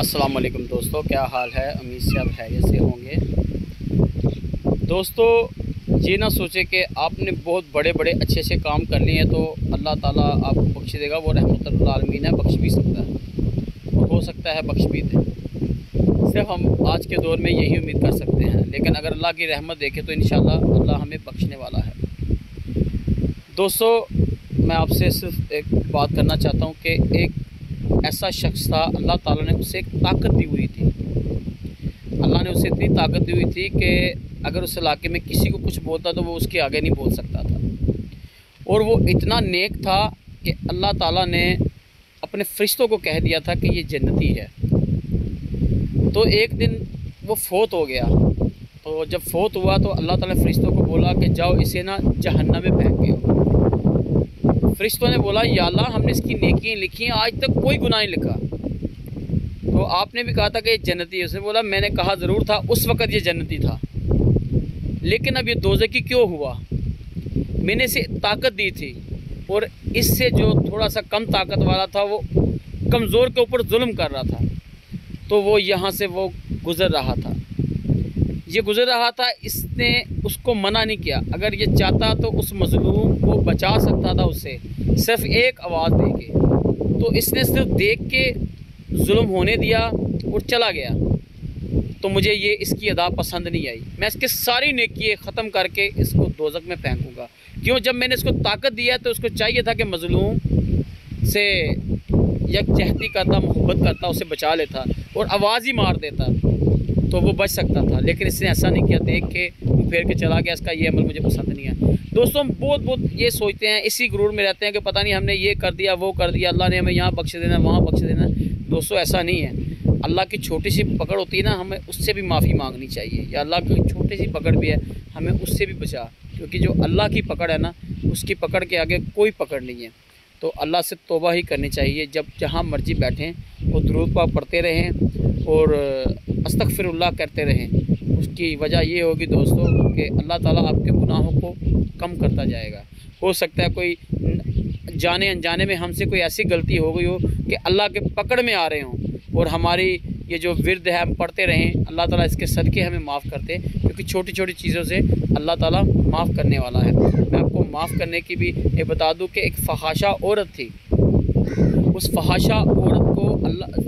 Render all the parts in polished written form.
السلام علیکم دوستو، کیا حال ہے؟ امید سے آپ خیریت سے ہوں گے۔ دوستو یہ نہ سوچے کہ آپ نے بہت بڑے بڑے اچھے سے کام کر لیے ہیں تو اللہ تعالیٰ آپ کو بخش دے گا۔ وہ رحمت للعالمین ہے، بخش بھی سکتا ہے، ہو سکتا ہے بخش بھی دے۔ صرف ہم آج کے دور میں یہی امید کر سکتے ہیں، لیکن اگر اللہ کی رحمت دیکھے تو انشاءاللہ اللہ ہمیں بخشنے والا ہے۔ دوستو میں آپ سے صرف ایک بات کرنا چاہتا ہوں کہ ایک ایسا شخص تھا، اللہ تعالیٰ نے اسے ایک طاقت دی ہوئی تھی۔ اللہ نے اسے اتنی طاقت دی ہوئی تھی کہ اگر اس علاقے میں کسی کو کچھ بولتا تو وہ اس کے آگے نہیں بول سکتا تھا، اور وہ اتنا نیک تھا کہ اللہ تعالیٰ نے اپنے فرشتوں کو کہہ دیا تھا کہ یہ جنتی ہے۔ تو ایک دن وہ فوت ہو گیا، تو جب فوت ہوا تو اللہ تعالیٰ نے فرشتوں کو بولا کہ جاؤ اسے نا جہنم میں پھینک دو۔ فرشتوں نے بولا یا اللہ ہم نے اس کی نیکیاں لکھی ہیں، آج تک کوئی گناہ نہیں لکھا، تو آپ نے بھی کہا تھا کہ یہ جنتی ہے۔ اس نے بولا میں نے کہا ضرور تھا، اس وقت یہ جنتی تھا، لیکن اب یہ دوزخی کیوں ہوا؟ میں نے اسے طاقت دی تھی، اور اس سے جو تھوڑا سا کم طاقت والا تھا وہ کمزور کے اوپر ظلم کر رہا تھا، تو وہ یہاں سے وہ گزر رہا تھا، یہ گزر رہا تھا، اس نے اس کو منع نہیں کیا۔ اگر یہ چاہتا تو اس مظلوم کو بچا سکتا تھا اس سے، صرف ایک آواز دے کے، تو اس نے صرف دیکھ کے ظلم ہونے دیا اور چلا گیا۔ تو مجھے یہ اس کی ادا پسند نہیں آئی، میں اس کے ساری نیکی ختم کر کے اس کو دوزخ میں پھینکوں گا۔ کیوں؟ جب میں نے اس کو طاقت دیا تو اس کو چاہیے تھا کہ مظلوم سے یکجہتی کرتا، محبت کرتا، اسے بچا لیتا اور آواز ہی مار دیتا تو وہ بچ سکتا تھا، لیکن اس نے ایسا نہیں کیا، دیکھ کے وہ پھیر کے چلا گیا۔ اس کا یہ عمل مجھے پسند نہیں ہے۔ دوستوں ہم بہت یہ سوچتے ہیں، اسی غرور میں رہتے ہیں کہ پتہ نہیں ہم نے یہ کر دیا وہ کر دیا، اللہ نے ہمیں یہاں بخش دینا وہاں بخش دینا۔ دوستوں ایسا نہیں ہے، اللہ کی چھوٹی سی پکڑ ہوتی ہے نا، ہمیں اس سے بھی معافی مانگنی چاہیے، یا اللہ کی چھوٹی سی پکڑ بھی ہے ہمیں اس سے بھی بچا، کیونکہ جو اللہ کی پکڑ ہے نا اس کی پکڑ کے آگے کوئی پکڑ نہیں ہے۔ تو اللہ سے توبہ ہی کرنی چاہیے، جب جہاں مرضی بیٹھیں وہ درود پاک پڑھتے رہیں اور استغفر اللہ کرتے رہیں۔ اس کی وجہ یہ ہوگی دوستو کہ اللہ تعالیٰ آپ کے گناہوں کو کم کرتا جائے گا۔ ہو سکتا ہے کوئی جانے انجانے میں ہم سے کوئی ایسی غلطی ہو گئی ہو کہ اللہ کے پکڑ میں آ رہے ہوں، اور ہماری یہ جو ورد ہے ہم پڑھتے رہیں، اللہ تعالیٰ اس کے صدقے ہمیں معاف کرتے، کیونکہ چھوٹی چھوٹی چیزوں سے اللہ تعالیٰ معاف کرنے والا ہے۔ میں آپ کو معاف کرنے کی بھی یہ بتا دوں کہ ایک فحاشہ عورت تھی، اس فحاشہ عورت کو اللہ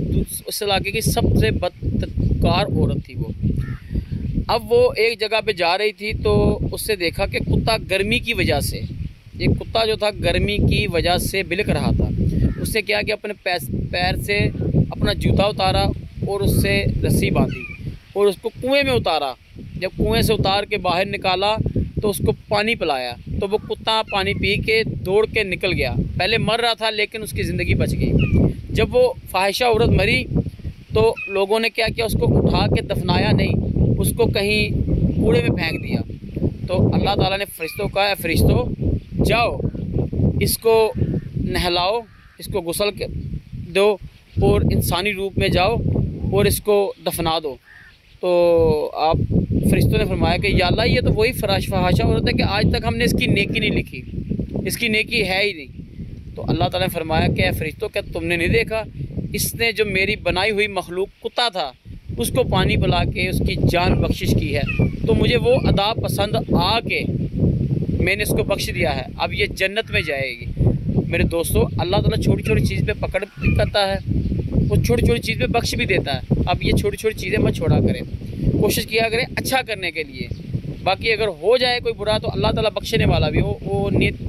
اس علاقے کی سب سے بدکار عورت تھی وہ۔ اب وہ ایک جگہ پہ جا رہی تھی تو اس سے دیکھا کہ کتا گرمی کی وجہ سے، یہ کتا جو تھا گرمی کی وجہ سے بلک رہا تھا۔ اس نے کیا کہ اپنے پیر سے اپنا جوتا اتارا اور اس سے رسی باندھی اور اس کو کنویں میں اتارا۔ جب کنویں سے اتار کے باہر نکالا تو اس کو پانی پلایا، تو وہ کتا پانی پی کے دوڑ کے نکل گیا۔ پہلے مر رہا تھا لیکن اس کی زندگی بچ گئی۔ جب وہ فاحشہ عورت مری تو لوگوں نے کیا کیا، اس کو اٹھا کے دفنایا نہیں، اس کو کہیں کوڑے میں پھینک دیا۔ تو اللہ تعالیٰ نے فرشتوں کو کہا، فرشتوں جاؤ اس کو نہلاؤ، اس کو غسل دو اور انسانی روپ میں جاؤ اور اس کو دفنا دو۔ تو آپ فرشتوں نے فرمایا کہ یا اللہ یہ تو وہی فحاشہ عورت ہے کہ آج تک ہم نے اس کی نیکی نہیں لکھی، اس کی نیکی ہے ہی نہیں۔ تو اللہ تعالیٰ نے فرمایا کہ اے فرشتوں کیا تم نے نہیں دیکھا، اس نے جو میری بنائی ہوئی مخلوق کتا تھا اس کو پانی پلا کے اس کی جان بخشش کی ہے، تو مجھے وہ ادا پسند آ کے میں نے اس کو بخش دیا ہے، اب یہ جنت میں جائے گی۔ میرے دوستو اللہ تعالیٰ چھوٹی چھوٹی چیز پہ پکڑ بھی کرتا ہے، وہ چھوٹی چھوٹی چیز پہ بخش بھی دیتا ہے۔ اب یہ چھوٹی چھوٹی چیزیں مت چھوڑا کریں، کوشش کیا کریں اچھا کرنے کے لیے۔ باقی اگر ہو جائے کوئی برا تو اللہ تعالیٰ بخشنے والا بھی ہو، وہ نیت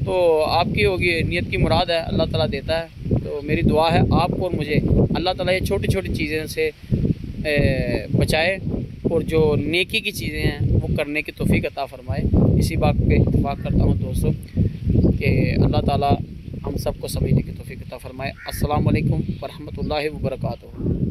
تو آپ کی ہوگی، نیت کی مراد ہے اللہ تعالیٰ دیتا ہے۔ تو میری دعا ہے آپ کو اور مجھے اللہ تعالیٰ یہ چھوٹی چھوٹی چیزیں سے بچائے، اور جو نیکی کی چیزیں ہیں وہ کرنے کی توفیق عطا فرمائے۔ اسی بات پہ اتفاق کرتا ہوں دوستوں کہ اللہ تعالیٰ ہم سب کو سمجھنے کی توفیق عطا فرمائے۔ السلام علیکم ورحمۃ اللہ وبرکاتہ۔